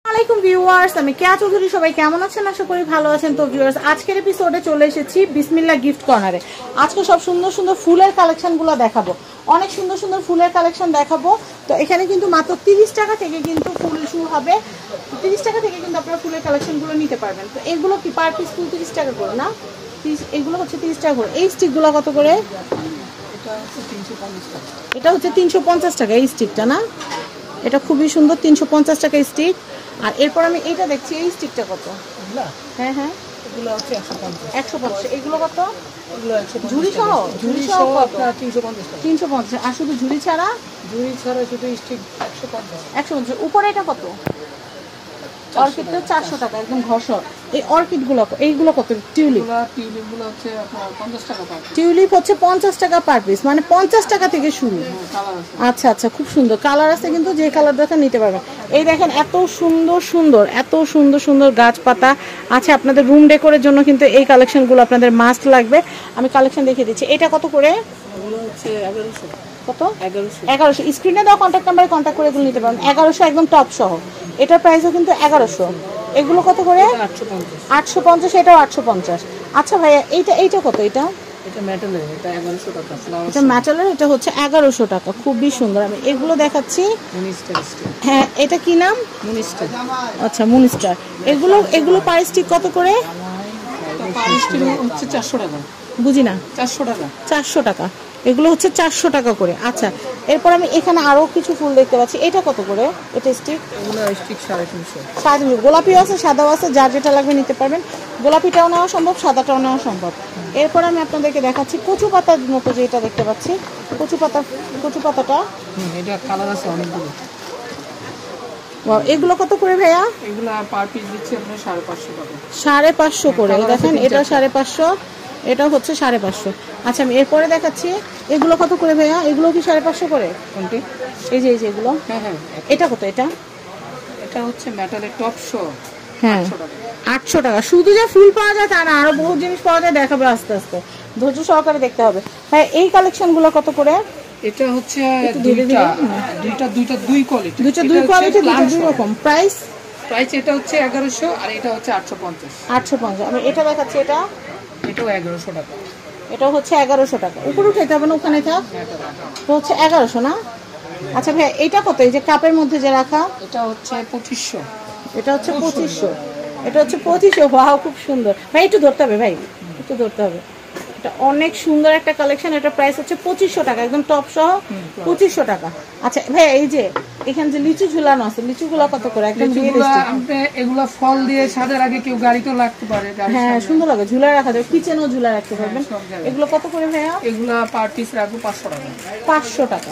আসসালামাইকুম ভিউয়ার্স, আমি কেয়া চৌধুরী। সবাই কেমন আছেন? আশা করি ভালো আছেন। তো ভিউয়ার্স, আজকের এপিসোডে চলে এসেছি বিসমিল্লাহ গিফট কর্নারে। আজকে সব সুন্দর সুন্দর ফুলের কালেকশনগুলো দেখাবো, অনেক সুন্দর সুন্দর ফুলের কালেকশন দেখাবো। তো এখানে কিন্তু মাত্র 30 টাকা থেকে কিন্তু ফুল শুরু হবে। 30 টাকা থেকে কিন্তু আপনারা ফুলের কালেকশনগুলো নিতে পারবেন। তো এগুলো কি পার পিস ফুল 30 টাকা করে না? এগুলো হচ্ছে 30 টাকা করে। এই স্টিকগুলো কত করে? এটা হচ্ছে 350 টাকা এই স্টিকটা না? এটা খুবই সুন্দর, 350 টাকা স্টিক। আর এরপর আমি এইটা দেখছি, এই স্টিকটা কত? হ্যাঁ হ্যাঁ, এগুলো হচ্ছে 150। এগুলো কত? এগুলো ঝুড়ি সহ? ঝুড়ি সহ আপনার 350 টাকা। 350। আর শুধু ঝুড়ি ছাড়া? ঝুড়ি ছাড়া শুধু স্টিক 150। 150। উপরে এটা কত? অর্কিডটা 400 টাকা, একদম ঘষর। এই অর্কিডগুলো এইগুলো কত? টিউলিপগুলো হচ্ছে আপনার 50 টাকা পার পিস। টিউলিপ হচ্ছে 50 টাকা পার পিস, মানে 50 টাকা থেকে শুরু। আচ্ছা আচ্ছা, খুব সুন্দর কালার আছে কিন্তু, যে কালার দেখেন নিতে পারবেন। এই দেখেন এত সুন্দর সুন্দর, এত সুন্দর সুন্দর গাছপাতা আছে। আপনাদের রুম ডেকোরের জন্য কিন্তু এই কালেকশনগুলো আপনাদের মাস্ট লাগবে। আমি কালেকশন দেখিয়ে দিচ্ছি। এটা কত করে? এগুলো হচ্ছে 1100। কত? 1100। স্ক্রিনে দেওয়া কন্ট্যাক্ট নাম্বারে কন্ট্যাক্ট করে এগুলো নিতে পারবেন। 1100 একদম টপ সহ। এটার প্রাইসও কিন্তু 1100। এগুলো কত করে? 850। এটাও 850। আচ্ছা ভাইয়া, এইটা কত? এটা মেটালের, এটা 1100 টাকা। এটা মেটালের, এটা হচ্ছে 1100 টাকা। খুবই সুন্দর। আমি এগুলো দেখাচ্ছি। হ্যাঁ, এটা কি নাম? মুনিস্টার। আচ্ছা, মুনিস্টার। এগুলো পার স্টিক কত করে? পার স্টিক হচ্ছে 400 টাকা। বুঝি না। 400 টাকা। 400 টাকা। এগুলো হচ্ছে 400 টাকা করে। আচ্ছা, এরপর আমি এখানে আরো কিছু ফুল দেখতে পাচ্ছি। এটা কত করে? এটা স্টিক? এগুলো স্টিক 350। 350। গোলাপি আছে, সাদাও আছে, যার যেটা লাগবে নিতে পারবেন। গোলাপিটাও নেওয়া সম্ভব, সাদাটাও নেওয়া সম্ভব। এরপর আমি আপনাদেরকে দেখাচ্ছি কচু পাতার মতো যেটা দেখতে পাচ্ছি। কচু পাতাটা এটা কালার আছে অনেকগুলো। এগুলো কত করে ভাইয়া? এগুলো পার পিস দিচ্ছি আপনার 550 টাকা। 550 করে। দেখেন, এটা 550, এটা হচ্ছে 550। আচ্ছা, আমি এরপরে দেখাচ্ছি। এগুলো কত করে ভাইয়া? এগুলো কি 550 করে? কোনটি? এই যে এগুলো। হ্যাঁ হ্যাঁ। এটা কত? এটা হচ্ছে মেটালের টপ শো। হ্যাঁ, 800 টাকা। শুধু যে ফুল পাওয়া যায় তা না, আরো বহু জিনিস পাওয়া যায়, দেখাবে আস্তে আস্তে, ধৈর্য সহকারে দেখতে হবে। হ্যাঁ, এই কালেকশনগুলো কত করে? এটা হচ্ছে দুইটা দুই কোয়ালিটি। দুই কোয়ালিটি, দুই রকম প্রাইস। এটা হচ্ছে 1100 আর এটা হচ্ছে 850। 850। আমি এটা দেখাচ্ছি। এটাও 1100 টাকা। এটা হচ্ছে 1100 টাকা। উপরে উঠাইতে হবে না, ওখানে থাক। তো হচ্ছে 1100 না? আচ্ছা ভাই, এটা কত? এই যে কাপের মধ্যে যে রাখা, এটা হচ্ছে 2500। এটা হচ্ছে 2500। এটা হচ্ছে 2500। ওয়াও, খুব সুন্দর। ভাই একটু ধরতে হবে, ভাই একটু ধরতে হবে। এটা অনেক সুন্দর একটা কালেকশন। এটা প্রাইস হচ্ছে 2500 টাকা, একদম টপ সহ 2500 টাকা। আচ্ছা ভাই, এই যে এখানে যে লিচু ঝুলানো আছে, লিচুগুলো কত করে? একদম এগুলা ফল দিয়ে সাজার আগে কেউ গাড়িতেও লাগতে পারে। হ্যাঁ, সুন্দর লাগে, ঝুলা রাখা যায়, কিচেনও ঝুলা রাখতে পারবেন। এগুলো কত করে ভাইয়া? এগুলা পার পিস রাখবো 500 টাকা। 500 টাকা।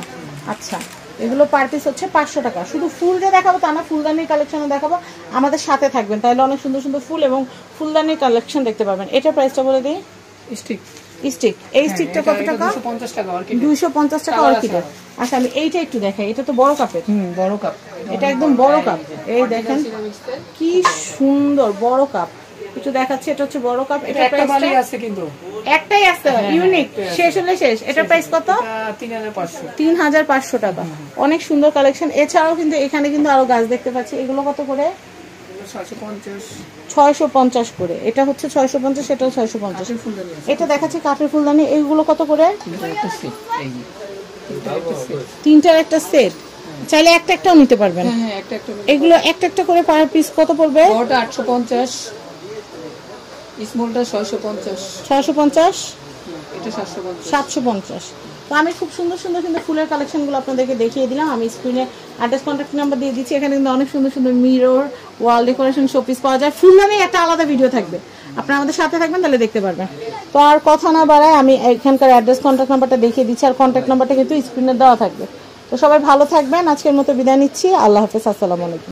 আচ্ছা, এগুলো পার পিস হচ্ছে 500 টাকা। শুধু ফুল যে দেখাবো তা না, ফুলদানির কালেকশনও দেখাবো। আমাদের সাথে থাকবেন, তাহলে অনেক সুন্দর সুন্দর ফুল এবং ফুলদানির কালেকশন দেখতে পাবেন। এটার প্রাইসটা বলে দিই। স্টিক। এই স্টিকটা কত টাকা? 250 টাকা। 250 টাকা অর্কিডের। আচ্ছা, আমি এইটা একটু দেখাই। এটা তো বড় কাপের। বড় কাপ। এটা একদম বড় কাপ। এই দেখেন কি সুন্দর বড় কাপ। একটু দেখাচ্ছি। এটা হচ্ছে বড় কাপ। এটা প্রাইসটা আছে কিন্তু একটাই আছে, ইউনিক, শেষ হলে শেষ। এটা প্রাইস কত? 3500 টাকা। অনেক সুন্দর কালেকশন। এছাড়াও কিন্তু এখানে কিন্তু আরো গাছ দেখতে পাচ্ছি। এগুলো কত করে? 650 করে। এটা হচ্ছে 650, এটাও 650। এটা দেখাচ্ছি কাঠের ফুলদানি। এইগুলো কত করে? তিনটার একটা সেট। চাইলে একটা একটাও নিতে পারবেন। এগুলো একটা করে পার পিস কত পড়বে? 850, স্মলটা 650। 650, এটা 750। 750। তো আমি খুব সুন্দর সুন্দর কিন্তু ফুলের কালেকশনগুলো আপনাদেরকে দেখিয়ে দিলাম। আমি স্ক্রিনে অ্যাড্রেস, কন্ট্যাক্ট নাম্বার দিয়ে দিচ্ছি। এখানে কিন্তু অনেক সুন্দর সুন্দর মিরর, ওয়াল ডেকোরেশন, শোপিস পাওয়া যায়। ফুলদানি একটা আলাদা ভিডিও থাকবে, আপনারা আমাদের সাথে থাকবেন, তাহলে দেখতে পারবেন। তো আর কথা না বাড়ায় আমি এখানকার অ্যাড্রেস, কন্ট্যাক্ট নাম্বারটা দেখিয়ে দিচ্ছি। আর কন্ট্যাক্ট নাম্বারটা কিন্তু স্ক্রিনে দেওয়া থাকবে। তো সবাই ভালো থাকবেন। আজকের মতো বিদায় নিচ্ছি। আল্লাহ হাফেজ। আসসালামু আলাইকুম।